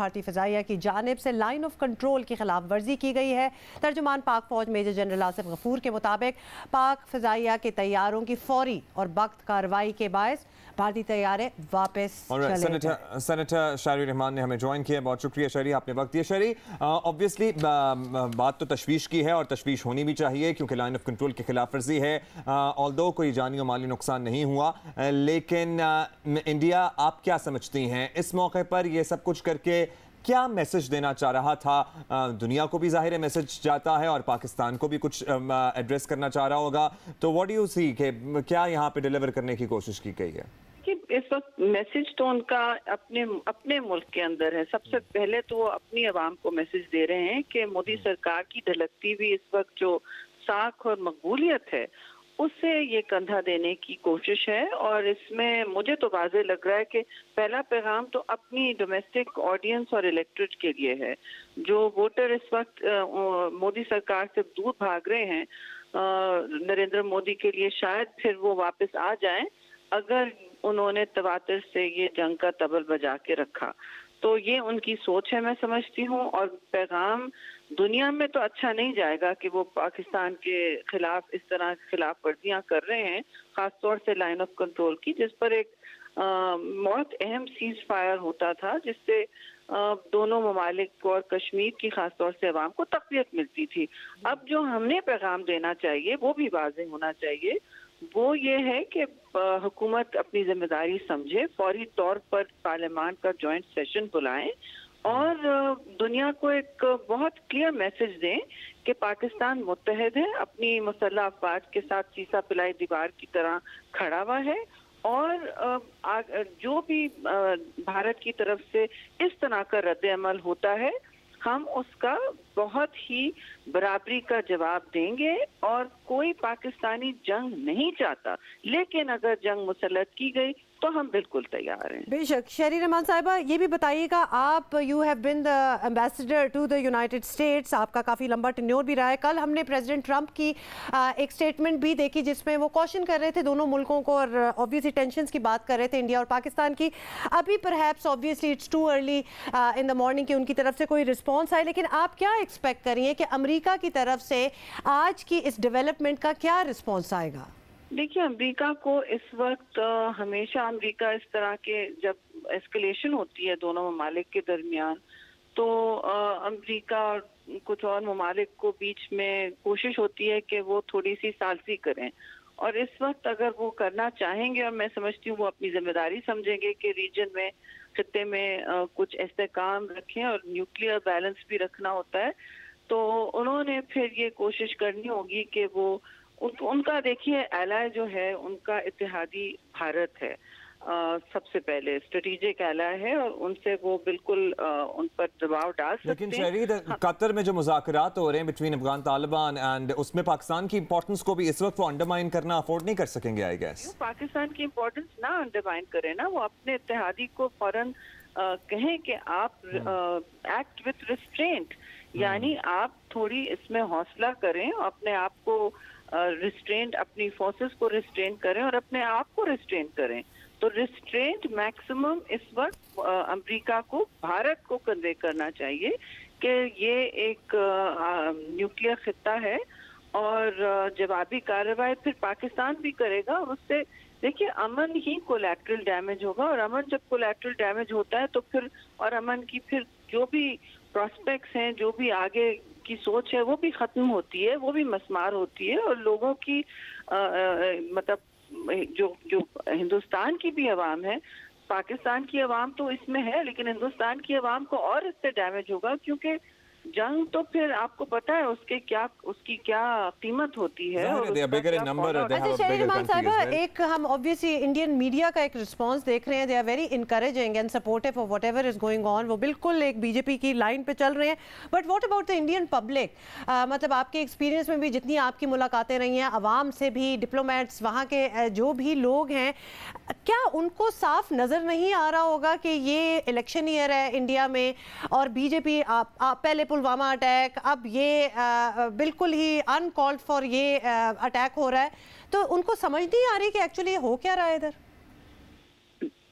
بھارتی فضائیہ کی جانب سے لائن آف کنٹرول کی خلاف ورزی کی گئی ہے۔ ترجمان پاک فوج میجر جنرل آصف غفور کے مطابق پاک فضائیہ کے طیاروں کی فوری اور بخت کارروائی کے باعث بھارتی طیارے واپس چلے گئے۔ سینیٹر شہری رحمان نے ہمیں جوائن کیا، بہت شکریہ شہری، آپ نے وقت دیا۔ شہری، obviously بات تو تشویش کی ہے اور تشویش ہونی بھی چاہیے کیونکہ لائن آف کنٹرول کی خلاف ورزی ہے، although کوئی جانی و مالی نقصان نہیں ہوا، لیکن انڈیا آپ کیا سمجھتی ہیں اس موقع پر یہ سب کچھ کر کے کیا میسج دینا چاہ رہا تھا؟ دنیا کو بھی ظاہر میسج جاتا ہے اور پاکستان کو بھی کچھ ایڈریس کرنا چاہ رہا ہوگا، تو واٹ ڈو یو سی کہ کیا یہاں پہ ڈیلیور کرنے کی کوشش کی گئی ہے؟ اس وقت میسج تو ان کا اپنے ملک کے اندر ہے۔ سب سے پہلے تو وہ اپنی عوام کو میسج دے رہے ہیں کہ مودی سرکار کی ڈھلکتی بھی اس وقت جو ساکھ اور مقبولیت ہے اس سے یہ کندھا دینے کی کوشش ہے، اور اس میں مجھے تو واضح لگ رہا ہے کہ پہلا پیغام تو اپنی ڈومیسٹک آڈینس اور الیکٹریٹ کے لیے ہے۔ جو ووٹر اس وقت مودی سرکار سے دور بھاگ رہے ہیں نریندر مودی کے لیے، شاید پھر وہ واپس آ جائیں اگر انہوں نے تواتر سے یہ جنگ کا طبل بجا کے رکھا۔ تو یہ ان کی سوچ ہے، میں سمجھتی ہوں، اور پیغام دنیا میں تو اچھا نہیں جائے گا کہ وہ پاکستان کے خلاف اس طرح خلاف ورزیاں کر رہے ہیں، خاص طور سے لائن آف کنٹرول کی، جس پر ایک بہت اہم سیز فائر ہوتا تھا، جس سے دونوں ممالک کو اور کشمیر کی خاص طور سے عوام کو تقویت ملتی تھی۔ اب جو ہم نے پیغام دینا چاہیے وہ بھی واضح ہونا چاہیے، وہ یہ ہے کہ حکومت اپنی ذمہ داری سمجھے، فوری طور پر پارلیمان کا جوائنٹ سیشن بلائیں اور دنیا کو ایک بہت کلیئر میسج دیں کہ پاکستان متحد ہے، اپنی مسلح افواج کے ساتھ سیسا پلائی دیوار کی طرح کھڑا ہوا ہے، اور جو بھی بھارت کی طرف سے اس طرح کا رد عمل ہوتا ہے ہم اس کا بہت ہی برابری کا جواب دیں گے، اور کوئی پاکستانی جنگ نہیں چاہتا، لیکن اگر جنگ مسلط کی گئی تو ہم بالکل تیار ہیں۔ بے شک۔ شہری رحمان صاحبہ، یہ بھی بتائیے گا، آپ you have been the ambassador to the United States, آپ کا کافی لمبا ٹینیور بھی رہا ہے۔ کل ہم نے پریزیڈنٹ ٹرمپ کی ایک سٹیٹمنٹ بھی دیکھی جس میں وہ کوشن کر رہے تھے دونوں ملکوں کو، اور obviously ٹینشنز کی بات کر رہے تھے انڈیا اور پاکستان کی۔ ابھی perhaps obviously it's too early in the morning کہ ان کی طرف سے کوئی رسپانس آئے، لیکن آپ کیا ایکسپیکٹ کر رہی ہیں کہ امریکہ کی طرف سے آج کی اس ڈیولپمنٹ کا کیا رسپانس آئے گا؟ دیکھیے، امریکہ کو اس وقت ہمیشہ امریکہ اس طرح کے جب ایسکلیشن ہوتی ہے دونوں ممالک کے درمیان تو امریکہ اور کچھ اور ممالک کو بیچ میں کوشش ہوتی ہے کہ وہ تھوڑی سی ثالثی کریں، اور اس وقت اگر وہ کرنا چاہیں گے، اور میں سمجھتی ہوں وہ اپنی ذمہ داری سمجھیں گے کہ ریجن میں، خطے میں کچھ استحکام رکھیں اور نیوکلیئر بیلنس بھی رکھنا ہوتا ہے، تو انہوں نے پھر یہ کوشش کرنی ہوگی کہ وہ ان کا، دیکھیے ایلائے جو ہے ان کا اتحادی بھارت ہے، سب سے پہلے اسٹریٹجک ایلائے ہے، اور ان سے وہ بالکل ان پر دباؤ ڈال سکتے ہیں۔ لیکن شہری، قطر میں جو مذاکرات ہو رہے ہیں بٹوین افغان طالبان اینڈ اس میں پاکستان کی امپورٹنس کو بھی اس وقت وہ انڈرمائن کرنا افورڈ نہیں کر سکیں گے، آئی گیس۔ پاکستان کی امپورٹنس نہ انڈرمائن کرے نا، وہ اپنے اتحادی کو فوراً کہیں کہ آپ ایکٹ وتھ ریسٹرینٹ، یعنی آپ تھوڑی اس میں حوصلہ کریں، اپنے آپ کو ریسٹرینٹ، اپنی فورسز کو ریسٹرین کریں اور اپنے آپ کو ریسٹرین کریں۔ تو ریسٹرینٹ میکسیمم اس وقت امریکہ کو، بھارت کو کنوے کرنا چاہیے کہ یہ ایک نیوکلیئر خطہ ہے، اور جوابی کارروائی پھر پاکستان بھی کرے گا، اور اس سے دیکھیے امن ہی کولیٹرل ڈیمیج ہوگا، اور امن جب کولیٹرل ڈیمیج ہوتا ہے تو پھر، اور امن کی پھر جو بھی پراسپیکٹس ہیں، جو بھی آگے کی سوچ ہے وہ بھی ختم ہوتی ہے، وہ بھی مسمار ہوتی ہے، اور لوگوں کی مطلب جو ہندوستان کی بھی عوام ہے، پاکستان کی عوام تو اس میں ہے، لیکن ہندوستان کی عوام کو اور اس سے ڈیمیج ہوگا، کیونکہ جنگ تو پھر آپ کو پتا ہے اس کی کیا قیمت ہوتی ہے۔ اچھا شہری رحمان صاحبہ، ایک ہم obviously انڈین میڈیا کا ایک رسپانس دیکھ رہے ہیں، they are very encouraging and supportive of whatever is going on، وہ بالکل ایک بی جے پی کی لائن پہ چل رہے ہیں، but what about the Indian public؟ مطلب آپ کے ایکسپیرینس میں بھی جتنی آپ کی ملاقاتیں رہی ہیں عوام سے بھی، ڈپلومیٹس، وہاں کے جو بھی لوگ ہیں، کیا ان کو صاف نظر نہیں آ رہا ہوگا کہ یہ الیکشن ایئر ہے انڈیا میں، اور بی جے پی پہلے پلوامہ اٹیک، اب یہ بالکل ہی ان کالڈ فار یہ اٹیک ہو رہا ہے، تو ان کو سمجھ نہیں آ رہی کہ ایکچولی ہو کیا رہا ہے ادھر؟